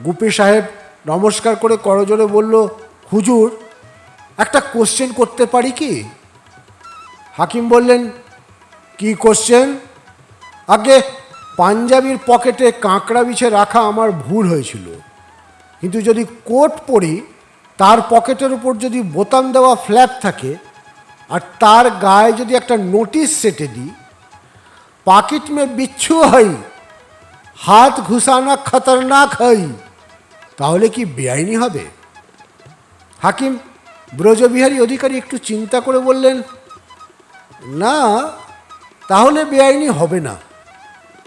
গুপি সাহেব নমস্কার করে করজোড়ে বলল, হুজুর একটা কোশ্চেন করতে পারি কি? হাকিম বললেন, কি কোশ্চেন? আগে পাঞ্জাবির পকেটে কাঁকড়া বিছে রাখা আমার ভুল হয়েছিল, কিন্তু যদি কোট পরি তার পকেটের উপর যদি বোতাম দেওয়া ফ্ল্যাপ থাকে আর তার গায়ে যদি একটা নোটিশ সেটে দিই, পকেট মে বিচ্ছু হই, হাত ঘুষানা খতরনাক হই, তাহলে কি বেআইনি হবে? হাকিম ব্রজবিহারী অধিকারী একটু চিন্তা করে বললেন, না, তাহলে বেআইনি হবে না।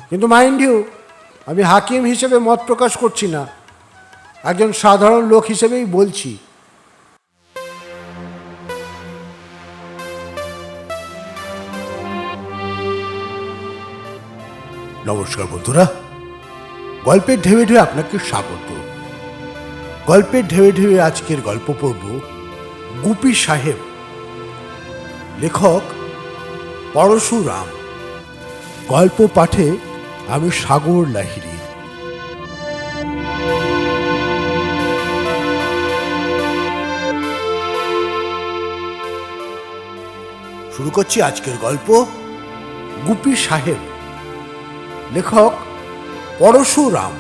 কিন্তু মাইন্ড ইউ, আমি হাকিম হিসেবে মত প্রকাশ করছি না, একজন সাধারণ লোক হিসেবেই বলছি। নমস্কার বন্ধুরা, গল্পের ঢেউয়ে ঢেউয়ে আপনাকে স্বাগত। গল্পের ঢেউয়ে ঢেউয়ে আজকের গল্প পড়ব গুপি সাহেব। লেখক পরশুরাম। গল্প পাঠে আমি সাগর লাহিড়ী। শুরু করছি আজকের গল্প গুপি সাহেব। লেখক পরশুরাম।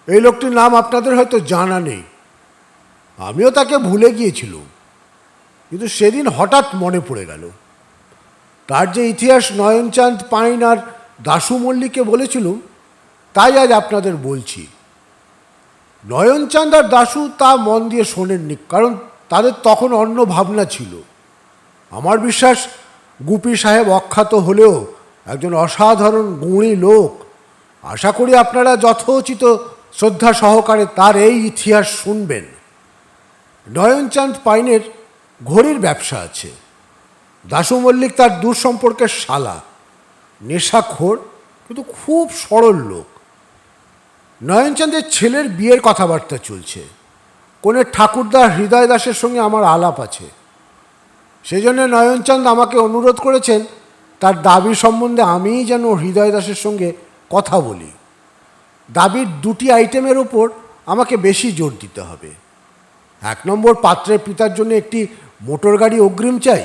এই লোকটির নাম আপনাদের হয়তো জানা নেই, আমিও তাকে ভুলে গিয়েছিলাম, কিন্তু সেদিন হঠাৎ মনে পড়ে গেল। তার যে ইতিহাস নয়নচাঁদ পাইন আর দাশু মল্লিককে বলেছিলুম, তাই আজ আপনাদের বলছি। নয়নচাঁদ আর দাশু তা মন দিয়ে শোনেননি, কারণ তাদের তখন অন্য ভাবনা ছিল। আমার বিশ্বাস গুপি সাহেব অখ্যাত হলেও একজন অসাধারণ গুণী লোক। আশা করি আপনারা যথোচিত শ্রদ্ধা সহকারে তার এই ইতিহাস শুনবেন। নয়নচাঁদ পাইনের ঘড়ির ব্যবসা আছে। দাশু মল্লিক তার দূর সম্পর্কের শালা, নেশাখোর কিন্তু খুব সরল লোক। নয়নচাঁদের ছেলের বিয়ের কথাবার্তা চলছে। কনের ঠাকুরদা হৃদয় দাসের সঙ্গে আমার আলাপ আছে। সেই জন্য নয়নচাঁদ আমাকে অনুরোধ করেছেন তার দাবি সম্বন্ধে আমিই যেন হৃদয় দাসের সঙ্গে কথা বলি। দাবির দুটি আইটেমের ওপর আমাকে বেশি জোর দিতে হবে। 1 নম্বর, পাত্রের পিতার জন্য একটি মোটর গাড়ি অগ্রিম চাই,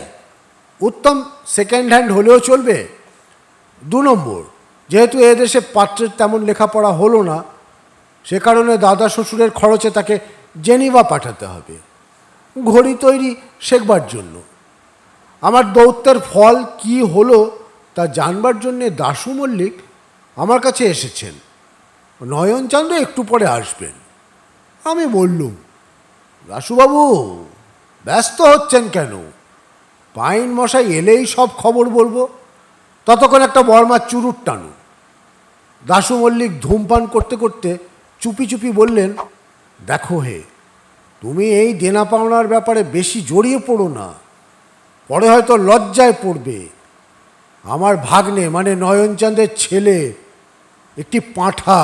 উত্তম সেকেন্ড হ্যান্ড হলেও চলবে। 2 নম্বর, যেহেতু এদেশে পাত্রের তেমন লেখাপড়া হলো না, সে কারণে দাদা শ্বশুরের খরচে তাকে জেনিভা পাঠাতে হবে ঘড়ি তৈরি শেখবার জন্য। আমার দৌত্যের ফল কি হলো তা জানবার জন্যে দাশু মল্লিক আমার কাছে এসেছেন। নয়নচাঁদ একটু পরে আসবেন। আমি বললুম, দাশুবাবু ব্যস্ত হচ্ছেন কেন? পাইন মশাই এলেই সব খবর বলবো, ততক্ষণ একটা বর্মার চুরুট টানুন। দাশু মল্লিক ধূমপান করতে করতে চুপি চুপি বললেন, দেখো হে, তুমি এই দেনা পাওনার ব্যাপারে বেশি জড়িয়ে পড়ো না, পরে হয়তো লজ্জায় পড়বে। আমার ভাগ্নে মানে নয়নচাঁদের ছেলে একটি পাঁঠা।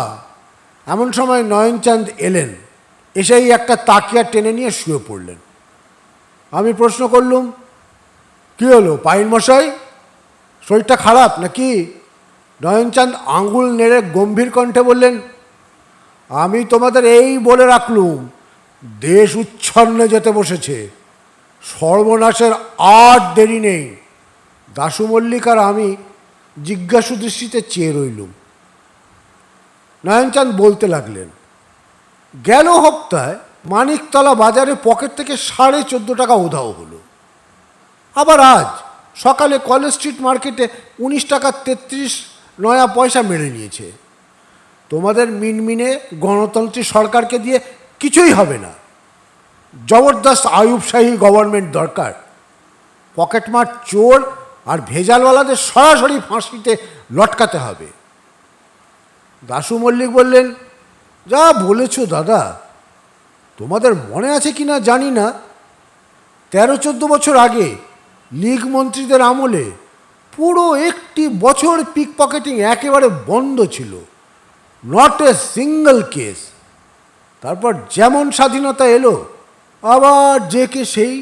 এমন সময় নয়নচাঁদ এলেন, এসেই একটা তাকিয়া টেনে নিয়ে শুয়ে পড়লেন। আমি প্রশ্ন করলুম, কী হলো পাইন মশাই, শরীরটা খারাপ নাকি? নয়নচাঁদ আঙুল নেড়ে গম্ভীর কণ্ঠে বললেন, আমি তোমাদের এই বলে রাখলুম, দেশ উচ্ছন্নে যেতে বসেছে, সর্বনাশের আর দেরি নেই। দাশু মল্লিক আর আমি জিজ্ঞাসু দৃষ্টিতে চেয়ে রইলুম। নয়নচাঁদ বলতে লাগলেন, গেল হপ্তায় মানিকতলা বাজারে পকেট থেকে 14.5 টাকা উধাও হলো। আবার আজ সকালে কলেজ স্ট্রিট মার্কেটে 19 টাকা 33 নয়া পয়সা মেরে নিয়েছে। তোমাদের মিনমিনে গণতন্ত্রী সরকারকে দিয়ে কিছুই হবে না। জবরদস্ত আয়ুবশাহী গভর্নমেন্ট দরকার। পকেটমার চোর আর ভেজালওয়ালাদের সরাসরি ফাঁসিতে লটকাতে হবে। দাশু মল্লিক বললেন, যা বলেছ দাদা, তোমাদের মনে আছে কি না জানি না, 13-14 বছর আগে লীগ মন্ত্রীদের আমলে পুরো একটি বছর পিক পকেটিং একেবারে বন্ধ ছিল, নট এ সিঙ্গল কেস। তারপর যেমন স্বাধীনতা এলো, আবার যে কে সেই।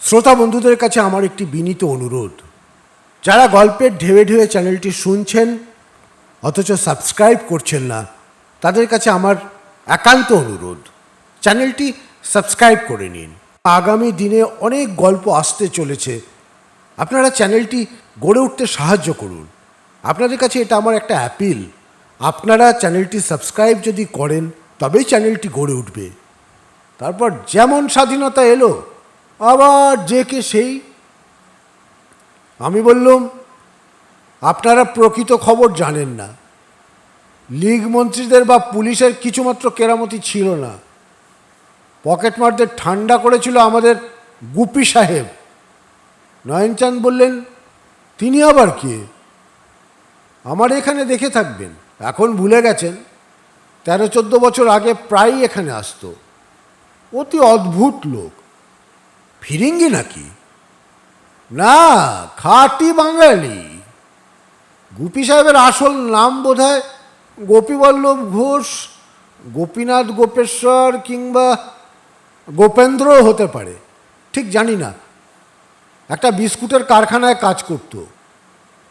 শ্রোতা বন্ধুদের কাছে আমার একটি বিনীত অনুরোধ, যারা গল্পের ঢেউয়ে ঢেউয়ে চ্যানেলটি শুনছেন অথচ সাবস্ক্রাইব করছেন না, তাদের কাছে আমার একান্ত অনুরোধ, চ্যানেলটি সাবস্ক্রাইব করে নিন। আগামী দিনে অনেক গল্প আসতে চলেছে, আপনারা চ্যানেলটি গড়ে উঠতে সাহায্য করুন। আপনাদের কাছে এটা আমার একটা অ্যাপিল। আপনারা চ্যানেলটি সাবস্ক্রাইব যদি করেন তবেই চ্যানেলটি গড়ে উঠবে। তারপর যেমন স্বাধীনতা এলো আবার যে কে সেই। আমি বললাম, আপনারা প্রকৃত খবর জানেন না। লীগ মন্ত্রীদের বা পুলিশের কিছুমাত্র কেরামতি ছিল না। পকেটমারদের ঠান্ডা করেছিল আমাদের গুপি সাহেব। নয়নচাঁদ বললেন, তিনি আবার কে? আমার এখানে দেখে থাকবেন, এখন ভুলে গেছেন। 13-14 বছর আগে প্রায়ই এখানে আসতো। অতি অদ্ভুত লোক। ফিরিঙ্গি নাকি? না, খাঁটি বাঙালি। গুপি সাহেবের আসল নাম বোধহয় গোপীবল্লভ ঘোষ, গোপীনাথ গোপেশ্বর কিংবা গোপেন্দ্র হতে পারে, ঠিক জানি না। একটা বিস্কুটের কারখানায় কাজ করত।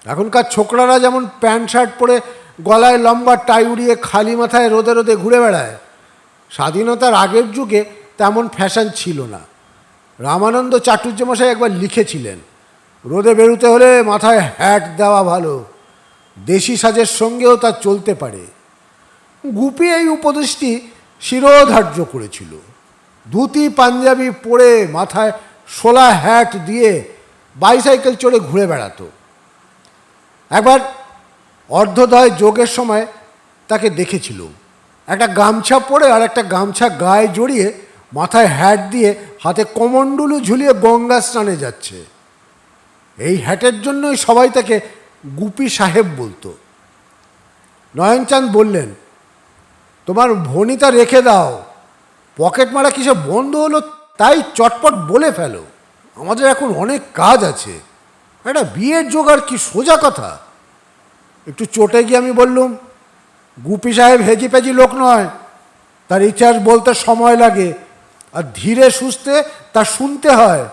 এখনকার ছোকরারা যেমন প্যান্ট শার্ট পরে গলায় লম্বা টাই উড়িয়ে খালি মাথায় রোদে রোদে ঘুরে বেড়ায়, স্বাধীনতার আগের যুগে তেমন ফ্যাশন ছিল না। রামানন্দ চাটুর্যমশাই একবার লিখেছিলেন, রোদে বেরোতে হলে মাথায় হ্যাট দেওয়া ভালো, দেশি সাজের সঙ্গেও তা চলতে পারে। গুপি এই উপদেশটি শিরোধার্য করেছিল। ধুতি পাঞ্জাবি পরে মাথায় শোলা হ্যাট দিয়ে বাইসাইকেল চড়ে ঘুরে বেড়াতো। একবার অর্ধদয় যোগের সময় তাকে দেখেছিল, একটা গামছা পরে আর একটা গামছা গায়ে জড়িয়ে মাথায় হ্যাট দিয়ে হাতে কমণ্ডলু ঝুলিয়ে গঙ্গা স্নানে যাচ্ছে। এই হ্যাটের জন্যই সবাই তাকে গুপি সাহেব বলতো। নয়নচাঁদ বললেন, তোমার ভনিতা রেখে দাও, পকেট মারা কিসে বন্ধ হলো তাই চটপট বলে ফেলো। আমাদের এখন অনেক কাজ আছে। একটা বিয়ের জোগাড় কি সোজা কথা? একটু চটে গিয়ে আমি বললুম, গুপি সাহেব হেজি পেজি লোক নয়, তার ইতিহাস বলতে সময় লাগে, আর ধীরে সুস্থে তা শুনতে হয়।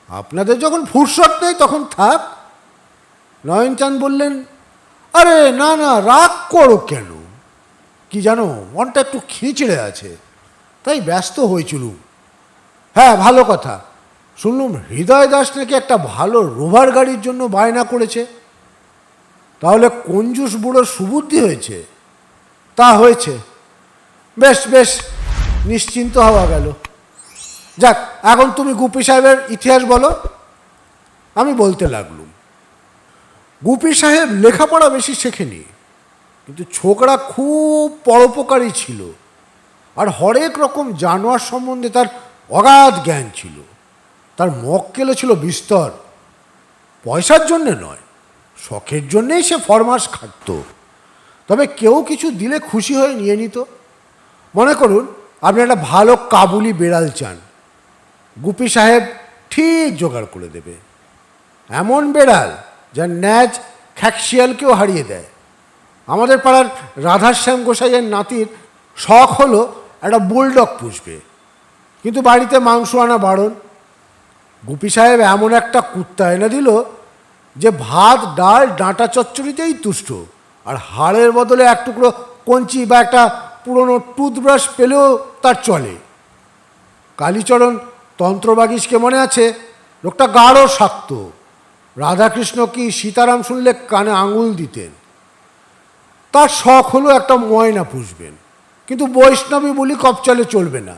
আপনাদের যখন ফুরসত নেই তখন থাক। নয়নচাঁদ বললেন, আরে না না, রাগ করো কেন? কি জানো, মনটা একটু খিঁচড়ে আছে, তাই ব্যস্ত হয়েছিলুম। হ্যাঁ, ভালো কথা, শুনলুম হৃদয় দাস নাকি একটা ভালো রোভার গাড়ির জন্য বায়না করেছে। তাহলে কঞ্জুস বুড়োর সুবুদ্ধি হয়েছে? তা হয়েছে। বেশ বেশ, নিশ্চিন্ত হওয়া গেল। যাক, এখন তুমি গুপি সাহেবের ইতিহাস বলো। আমি বলতে লাগলুম, গুপি সাহেব লেখাপড়া বেশি শেখেনি, কিন্তু ছোকরা খুব পরোপকারী ছিল, আর হরেক রকম জানোয়ার সম্বন্ধে তার অগাধ জ্ঞান ছিল। তার মক্কেলও ছিল বিস্তর। পয়সার জন্যে নয়, শখের জন্যেই সে ফরমাস খাটত। তবে কেউ কিছু দিলে খুশি হয়ে নিয়ে নিত। মনে করুন আপনি একটা ভালো কাবুলি বেড়াল চান, গুপি সাহেব ঠিক জোগাড় করে দেবে। এমন বেড়াল যার ন্যাজ খ্যাকশিয়ালকেও হারিয়ে দেয়। আমাদের পাড়ার রাধাশ্যাম গোসাইয়ের নাতির শখ হলো একটা বুলডগ পুষবে, কিন্তু বাড়িতে মাংস আনা বারণ। গুপি সাহেব এমন একটা কুত্তা এনে দিল যে ভাত ডাল ডাঁটা চচ্চড়িতেই তুষ্ট, আর হাড়ের বদলে এক টুকরো কঞ্চি বা একটা পুরনো টুথব্রাশ পেলেও তার চলে। কালীচরণ তন্ত্রবাগীশকে মনে আছে? লোকটা গাঢ় শাক্ত। রাধাকৃষ্ণ কি সীতারাম শুনলে কানে আঙুল দিতেন। তার শখ হলো একটা ময়না পুষবেন, কিন্তু বৈষ্ণবী বলি কপচালে চলবে না।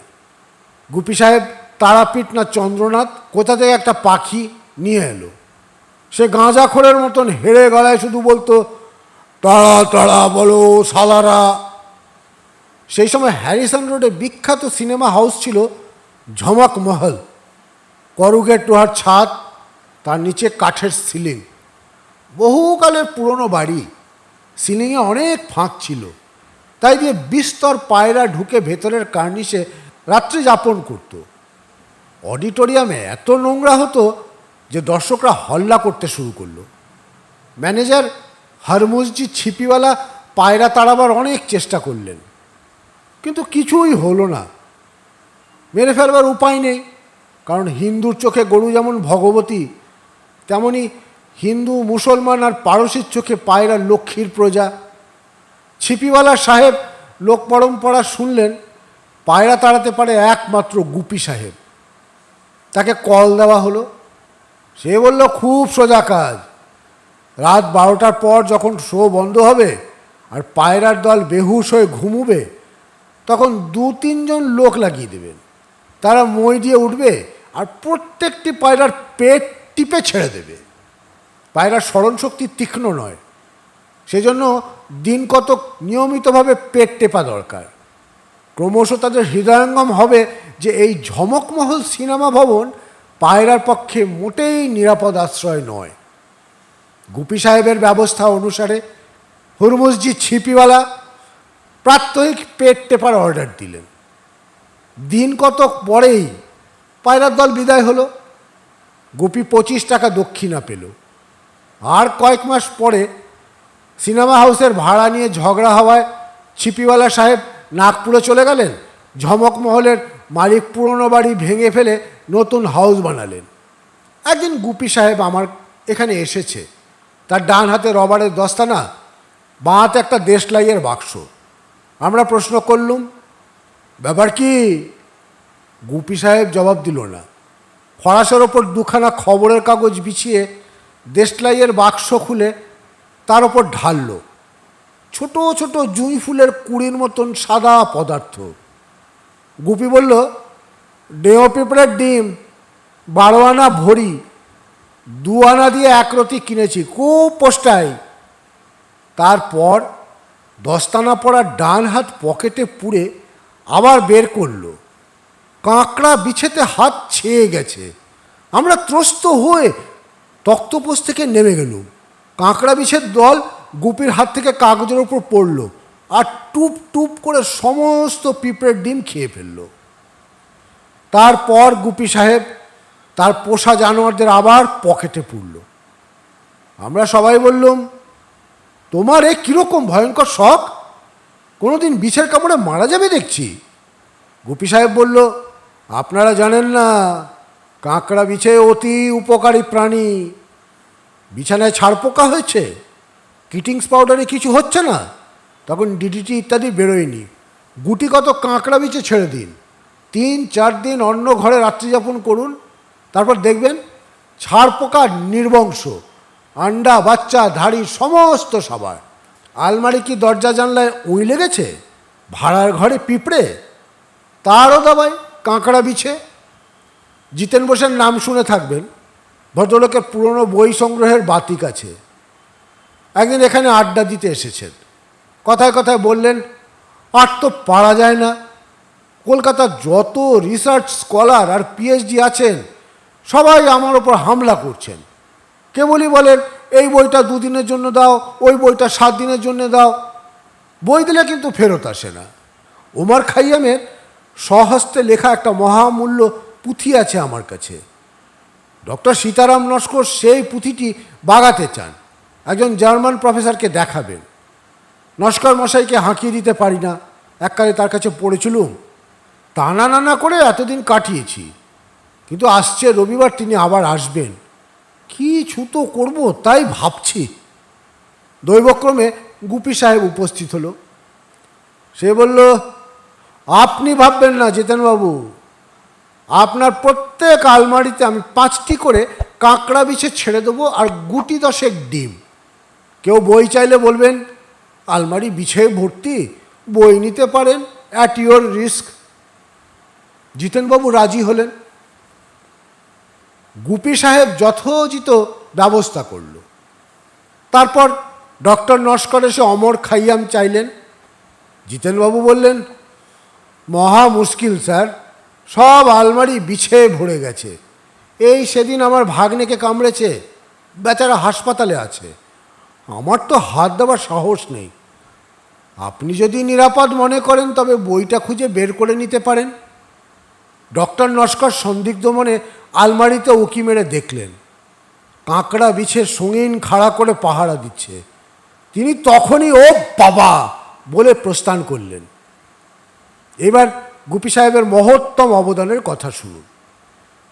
গুপি সাহেব তারাপীঠ না চন্দ্রনাথ কোথা থেকে একটা পাখি নিয়ে এলো। সে গাঁজাখোরের মতন হেড়ে গলায় শুধু বলতো, তাড়া তাড়া বলো সালারা। সেই সময় হ্যারিসন রোডে বিখ্যাত সিনেমা হাউস ছিল ঝমক মহল। করুগেট লোহার ছাদ, তার নিচে কাঠের সিলিং। বহুকালের পুরনো বাড়ি, সিলিংয়ে অনেক ফাঁক ছিল, তাই দিয়ে বিস্তর পায়রা ঢুকে ভেতরের কার্নিশে রাত্রি যাপন করত। অডিটোরিয়ামে এত নোংরা হতো যে দর্শকরা হল্লা করতে শুরু করলো। ম্যানেজার হরমুজজি ছিপিওয়ালা পায়রা তাড়াবার অনেক চেষ্টা করলেন, কিন্তু কিছুই হলো না। মেরে ফেলবার উপায় নেই। কারণ হিন্দুর চোখে গরু যেমন ভগবতী, তেমনি হিন্দু, মুসলমান আর পারসির চোখে পায়রা লক্ষ্মীর প্রজা। ছিপিওয়ালা সাহেব লোক পরম্পরা শুনলেন পায়রা তাড়াতে পারে একমাত্র গুপি সাহেব। তাকে কল দেওয়া হলো। সে বলল, খুব সোজা কাজ। রাত 12টার পর যখন শো বন্ধ হবে আর পায়রার দল বেহুশ হয়ে ঘুমুবে, তখন 2-3 জন লোক লাগিয়ে দেবেন। তারা মই দিয়ে উঠবে আর প্রত্যেকটি পায়রার পেট টিপে ছেড়ে দেবে। পায়রার স্মরণশক্তি তীক্ষ্ণ নয়, সেজন্য দিন কতক নিয়মিতভাবে পেট টেপা দরকার। ক্রমশ তাদের হৃদয়ঙ্গম হবে যে এই ঝমকমহল সিনেমা ভবন পায়রার পক্ষে মোটেই নিরাপদ আশ্রয় নয়। গুপি সাহেবের ব্যবস্থা অনুসারে হুরমুসজি ছিপিওয়ালা প্রাত্যহিক পেট টেপার অর্ডার দিলেন। দিন কতক পরেই পায়রার দল বিদায় হলো। গুপি 25 টাকা দক্ষিণা পেল। আর কয়েক মাস পরে সিনেমা হাউসের ভাড়া নিয়ে ঝগড়া হওয়ায় ছিপিওয়ালা সাহেব নাগপুরে চলে গেলেন। ঝমকমহলের মালিক পুরনো বাড়ি ভেঙে ফেলে নতুন হাউস বানালেন। একদিন গুপি সাহেব আমার এখানে এসেছে। তার ডান হাতে রবারের দস্তানা, বাঁ হাতে একটা দেশলাইয়ের বাক্স। আমরা প্রশ্ন করলুম, ব্যাপার কি? গুপি সাহেব জবাব দিল না। ফরাসের ওপর 2খানা খবরের কাগজ বিছিয়ে দেশলাইয়ের বাক্স খুলে তার ওপর ঢালল ছোট ছোট জুঁই ফুলের কুড়ির মতন সাদা পদার্থ। গুপি বলল, ডেও পিঁপড়ের ডিম, 12 আনা ভরি, 2 আনা দিয়ে 1 রতি কিনেছি, খুব পোস্টাই। তারপর দস্তানা পড়া ডান হাত পকেটে পুরে আবার বের করল। কাঁকড়া বিছেতে হাত ছেয়ে গেছে। আমরা ত্রস্ত হয়ে তক্তপোষ থেকে নেমে গেলুম। কাঁকড়া বিছের দল গুপির হাত থেকে কাগজের উপর পড়ল আর টুপ টুপ করে সমস্ত পিঁপড়ের ডিম খেয়ে ফেলল। তারপর গুপি সাহেব তার পোষা জানোয়ারদের আবার পকেটে পুরল। আমরা সবাই বললুম, তোমার এ কীরকম ভয়ঙ্কর শখ? কোনোদিন বিছের কামড়ে মারা যাবে দেখছি। গুপি সাহেব বলল, আপনারা জানেন না, কাঁকড়া বিছে অতি উপকারী প্রাণী। বিছানায় ছাড়পোকা হয়েছে, কিটিংস পাউডারে কিছু হচ্ছে না, তখন ডিডিটি ইত্যাদি বেরোয়নি, গুটি কত কাঁকড়া বিছে ছেড়ে দিন, 3-4 দিন অন্য ঘরে রাত্রিযাপন করুন, তারপর দেখবেন ছাড়পোকা নির্বংশ, আন্ডা, বাচ্চা, ধাড়ি সমস্ত সবার। আলমারি কি দরজা জানলায় উই লেগেছে? ভাড়ার ঘরে পিঁপড়ে, তারও দাবাই কাঁকড়া বিছে। জিতেন বোসের নাম শুনে থাকবেন। ভদ্রলোকের পুরনো বই সংগ্রহের বাতিক আছে। একদিন এখানে আড্ডা দিতে এসেছেন। কথায় কথায় বললেন, আর তো পারা যায় না, কলকাতার যত রিসার্চ স্কলার আর পিএইচডি আছেন সবাই আমার ওপর হামলা করছেন। কেবলই বলেন, এই বইটা 2 দিনের জন্য দাও, ওই বইটা 7 দিনের জন্য দাও। বই দিলে কিন্তু ফেরত আসে না। ওমর খাইয়ামের স্বহস্তে লেখা একটা মহামূল্য পুঁথি আছে আমার কাছে। ডক্টর সীতারাম নস্কর সেই পুঁথিটি বাগাতে চান, একজন জার্মান প্রফেসরকে দেখাবেন। নস্কর মশাইকে হাঁকিয়ে দিতে পারি না, এককালে তার কাছে পড়েছিলুম, টানা নানা করে এতদিন কাটিয়েছি। কিন্তু আসছে রবিবার তিনি আবার আসবেন, কি ছুতো করব তাই ভাবছি। দৈবক্রমে গুপি সাহেব উপস্থিত হলো। সে বলল, আপনি ভাববেন না জিতেনবাবু, আপনার প্রত্যেক আলমারিতে আমি 5টি করে কাঁকড়া বিছে ছেড়ে দেবো আর গুটি 10 ডিম। কেউ বই চাইলে বলবেন, আলমারি বিছে ভর্তি, বই নিতে পারেন, অ্যাট ইয়োর রিস্ক। জিতেনবাবু রাজি হলেন। গুপি সাহেব যথোচিত ব্যবস্থা করল। তারপর ডক্টর নস্কর এসে অমর খাইয়াম চাইলেন। জিতেনবাবু বললেন, মহা মুশকিল স্যার, সব আলমারি বিছে ভরে গেছে। এই সেদিন আমার ভাগ্নেকে কামড়েছে, বেচারা হাসপাতালে আছে, আমার তো হাত দেওয়ার সাহস নেই। আপনি যদি নিরাপদ মনে করেন তবে বইটা খুঁজে বের করে নিতে পারেন। ডক্টর নস্কর সন্দিগ্ধ মনে আলমারিতে উকি মেরে দেখলেন কাঁকড়া বিছে সঙ্গীন খাড়া করে পাহারা দিচ্ছে। তিনি তখনই ও বাবা বলে প্রস্থান করলেন। এবার গুপি সাহেবের মহত্তম অবদানের কথা শুনুন।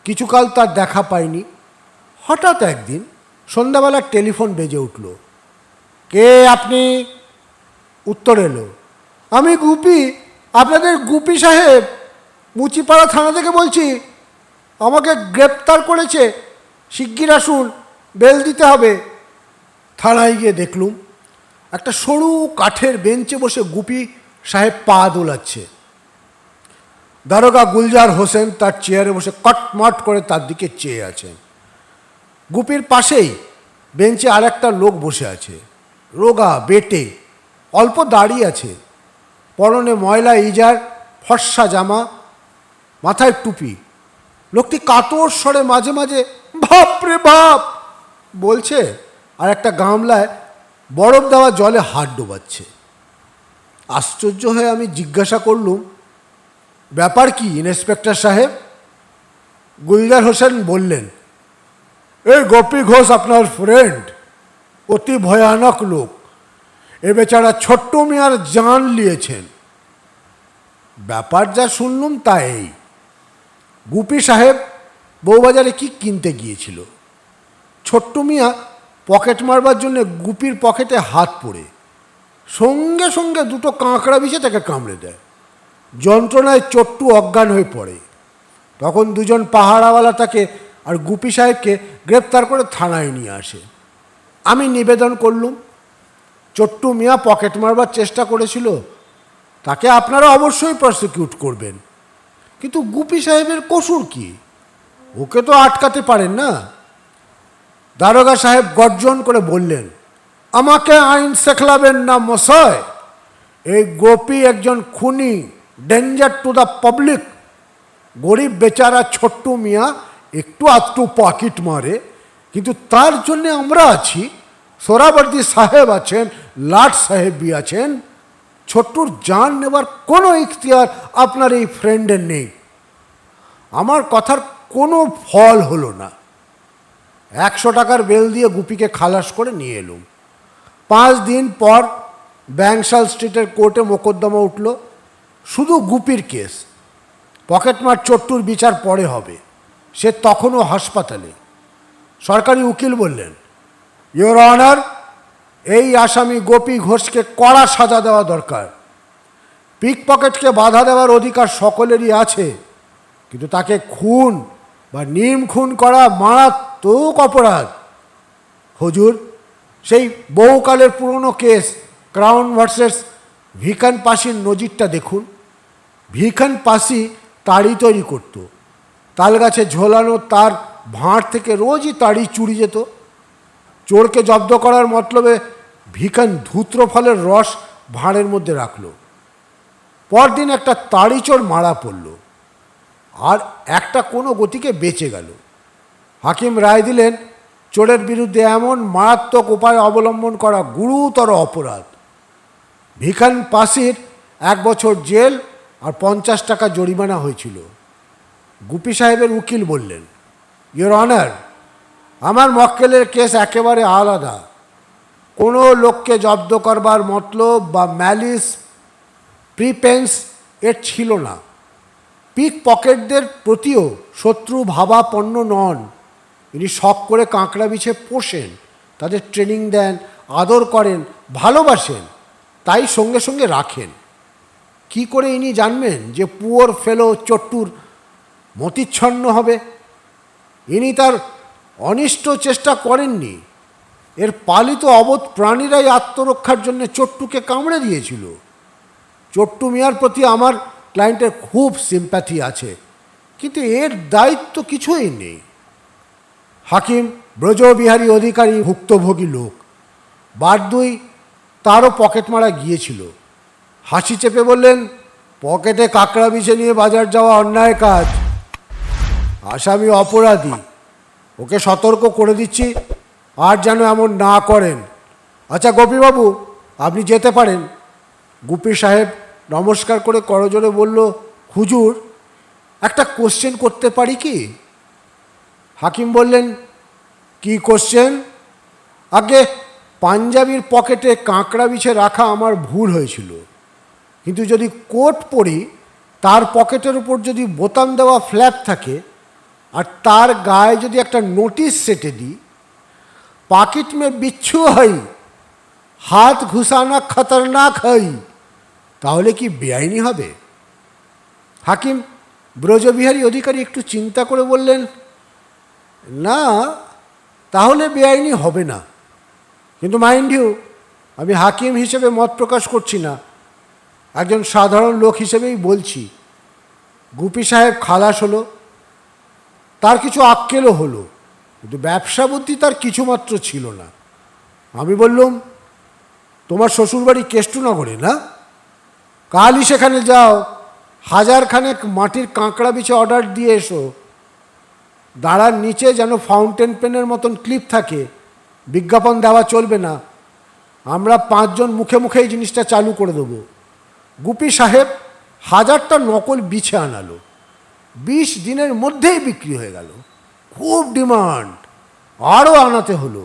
কিছুকাল তার দেখা পাইনি। হঠাৎ একদিন সন্ধ্যাবেলা টেলিফোন বেজে উঠল। কে আপনি? উত্তর এলো, আমি গুপি, আপনাদের গুপি সাহেব, মুচিপাড়া থানা থেকে বলছি। আমাকে গ্রেপ্তার করেছে, শিগগির আসুন, বেল দিতে হবে। থানায় গিয়ে দেখলুম একটা সরু কাঠের বেঞ্চে বসে গুপি সাহেব পা দোলাচ্ছে। দারোগা গুলজার হোসেন তার চেয়ারে বসে কটমট করে তার দিকে চেয়ে আছেন। গুপির পাশেই বেঞ্চে আর একটা লোক বসে আছে, রোগা বেটে, অল্প দাড়ি আছে, পরনে ময়লা ইজার, ফর্সা জামা, মাথায় টুপি। লোকটি কাতর স্বরে মাঝে মাঝে বাপ রে বাপ বলছে, আর একটা গামলায় বরফ দেওয়া জলে হাত ডোবাচ্ছে। আশ্চর্য হয়ে আমি জিজ্ঞাসা করলুম, ব্যাপার কি ইন্সপেক্টর সাহেব? গুলজার হোসেন বললেন, এই গোপী ঘোষ আপনার ফ্রেন্ড, অতি ভয়ানক লোক। এ বেচারা ছোট্ট মিয়ার জান নিয়েছেন। ব্যাপার যা শুনলুম তা এই, গুপি সাহেব বউবাজারে কি কিনতে গিয়েছিল। ছোট্ট মিয়া পকেট মারবার জন্য গুপির পকেটে হাত পড়ে সঙ্গে সঙ্গে দুটো কাঁকড়া বিছে তাকে কামড়ে দেয়। যন্ত্রণায় চট্টু অজ্ঞান হয়ে পড়ে। তখন দুজন পাহারাওয়ালা তাকে আর গুপি সাহেবকে গ্রেপ্তার করে থানায় নিয়ে আসে। আমি নিবেদন করলুম, চট্টু মিয়া পকেট মারবার চেষ্টা করেছিল, তাকে আপনারা অবশ্যই প্রসিকিউট করবেন, কিন্তু গুপি সাহেবের কসুর কি? ওকে তো আটকাতে পারেন না। দারোগা সাহেব গর্জন করে বললেন, আমাকে আইন শেখাবেন না মশাই। এই গোপী একজন খুনি, ডেঞ্জার টু দ্য পাবলিক। গরিব বেচারা ছোট্ট মিয়া একটু আধটু পকেট মারে, কিন্তু তার জন্যে আমরা আছি। সোহরাবর্দী সাহেব আছেন, লাট সাহেবই আছেন। ছোট্টুর জান নেবার কোনো ইখতিয়ার আপনার এই ফ্রেন্ডের নেই। আমার কথার কোনো ফল হলো না। 100 টাকার বেল দিয়ে গুপিকে খালাস করে নিয়ে এলুম। 5 দিন পর ব্যাংশাল স্ট্রিটের কোর্টে মোকদ্দমা উঠল, শুধু গুপির কেস। পকেটমার চট্টুর বিচার পরে হবে, সে তখনও হাসপাতালে। সরকারি উকিল বললেন, ইওর অনার, এই আসামি গোপী ঘোষকে কড়া সাজা দেওয়া দরকার। পিক পকেটকে বাধা দেওয়ার অধিকার সকলেরই আছে, কিন্তু তাকে খুন বা নিম খুন করা মারাত্মক অপরাধ। হুজুর, সেই বহুকালের পুরনো কেস ক্রাউন ভার্সেস ভিকান পাসির নজিরটা দেখুন। ভিকান পাসি তাড়ি তৈরি করত, তাল গাছে ঝোলানো তার ভাঁড় থেকে রোজই তাড়ি চুরি যেত। চোরকে জব্দ করার মতলবে ভিকান ধূত্র ফলের রস ভাঁড়ের মধ্যে রাখল। পরদিন একটা তাড়ি চোর মারা পড়ল, আর একটা কোনো গতিকে বেঁচে গেল। হাকিম রায় দিলেন, চোরের বিরুদ্ধে এমন মারাত্মক উপায় অবলম্বন করা গুরুতর অপরাধ। ভিকান পাসির 1 বছর জেল আর 50 টাকা জরিমানা হয়েছিল। গুপি সাহেবের উকিল বললেন, ইওর অনার, আমার মক্কেলের কেস একেবারে আলাদা। কোনো লোককে জব্দ করবার মতলব বা ম্যালিস প্রিপেন্স এর ছিল না। পিক পকেটদের প্রতিও শত্রু ভাবাপন্ন নন। ইনি শখ করে কাঁকড়া বিছে পোষেন, তাদের ট্রেনিং দেন, আদর করেন, ভালোবাসেন, তাই সঙ্গে সঙ্গে রাখেন। কি করে ইনি জানবেন যে পুয়োর ফেলো চট্টুর মতিচ্ছন্ন হবে? ইনি তার অনিষ্ট চেষ্টা করেননি। এর পালিত অবোধ প্রাণীরাই আত্মরক্ষার জন্য চট্টুকে কামড়ে দিয়েছিল। চট্টু মিয়ার প্রতি আমার ক্লায়েন্টের খুব সিম্প্যাথি আছে, কিন্তু এর দায়িত্ব কিছুই নেই। হাকিম ব্রজবিহারী অধিকারী ভুক্তভোগী লোক, বারদুই তারও পকেট মারা গিয়েছিল। হাসি চেপে বললেন, পকেটে কাঁকড়া বিছে নিয়ে বাজার যাওয়া অন্যায় কাজ। আসামি অপরাধী, ওকে সতর্ক করে দিচ্ছি, আর যেন এমন না করেন। আচ্ছা গোপীবাবু, আপনি যেতে পারেন। গুপি সাহেব নমস্কার করে করজোরে বলল, হুজুর, একটা কোশ্চেন করতে পারি কি? হাকিম বললেন, কি কোশ্চেন? আগে পাঞ্জাবির পকেটে কাঁকড়া বিছে রাখা আমার ভুল হয়েছিল, কিন্তু যদি কোট পরি, তার পকেটের উপর যদি বোতাম দেওয়া ফ্ল্যাপ থাকে, আর তার গায়ে যদি একটা নোটিশ সেটে দিই, पॉकेट में बिच्छू है, हाथ घुसाना खतरनाक है, তাহলে কি বেআইনি হবে? হাকিম ব্রজবিহারী অধিকারী একটু চিন্তা করে বললেন, না, তাহলে বেআইনি হবে না। কিন্তু মাইন্ড ইউ, আমি হাকিম হিসেবে মত প্রকাশ করছি না, একজন সাধারণ লোক হিসেবেই বলছি। গুপি সাহেব খালাস হলো, তার কিছু আক্কেলও হলো, কিন্তু ব্যবসা বুদ্ধি তার কিছুমাত্র ছিল না। আমি বললুম, তোমার শ্বশুরবাড়ি কেষ্টনগরে না? কালই সেখানে যাও, 1000 খানেক মাটির কাঁকড়া বিছে অর্ডার দিয়ে এসো। দাঁড়ার নিচে যেন ফাউন্টেন পেনের মতন ক্লিপ থাকে, বিজ্ঞাপন দেওয়া চলবে না, আমরা 5 জন মুখে মুখে এই জিনিসটা চালু করে দেবো। গুপি সাহেব 1000টা নকল বিছে আনালো, 20 দিনের মধ্যেই বিক্রি হয়ে গেল। খুব ডিমান্ড, আরও আনাতে হলো।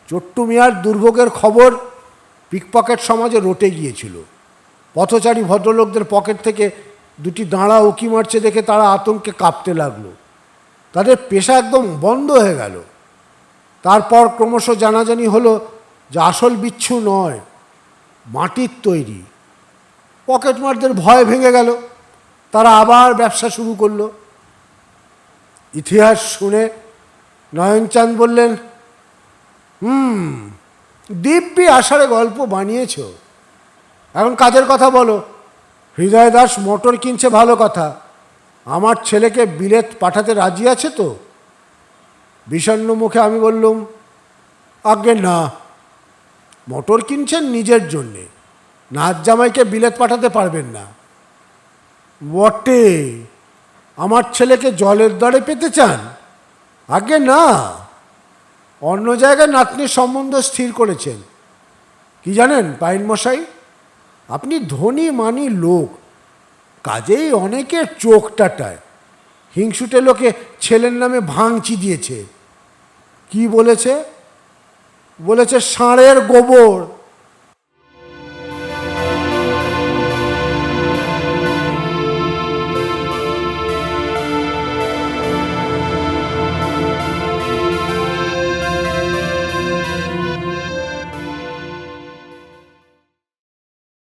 চট্টু মিয়ার দুর্ভোগের খবর পিকপকেট সমাজে রটে গিয়েছিল। পথচারী ভদ্রলোকদের পকেট থেকে 2টি দাঁড়া উকি মারছে দেখে তারা আতঙ্কে কাঁপতে লাগলো। তাদের পেশা একদম বন্ধ হয়ে গেল। তারপর ক্রমশ জানাজানি হলো যে আসল বিচ্ছু নয়, মাটির তৈরি। পকেটমারদের ভয় ভেঙে গেল, তারা আবার ব্যবসা শুরু করলো। ইতিহাস শুনে নয়নচাঁদ বললেন, দিব্যি আষাঢ়ে গল্প বানিয়েছ, এখন কাজের কথা বলো। হৃদয় দাস মোটর কিনছে, ভালো কথা, আমার ছেলেকে বিলেত পাঠাতে রাজি আছে তো? বিষণ্ণ মুখে আমি বললুম, আজ্ঞে না, মোটর কিনছেন নিজের জন্যে, নাচ জামাইকে বিলেত পাঠাতে পারবেন না। বটে, আমার ছেলেকে জলের দরে পেতে চান? আজ্ঞে না, অন্য জায়গায় নাতনির সম্বন্ধ স্থির করেছেন। কি জানেন পাইন মশাই, আপনি ধনী মানি লোক, কাজেই অনেকের চোখ টাটায়। হিংসুটে লোকে ছেলের নামে ভাঙচি দিয়েছে। কি বলেছে? বলেছে ষাঁড়ের গোবর।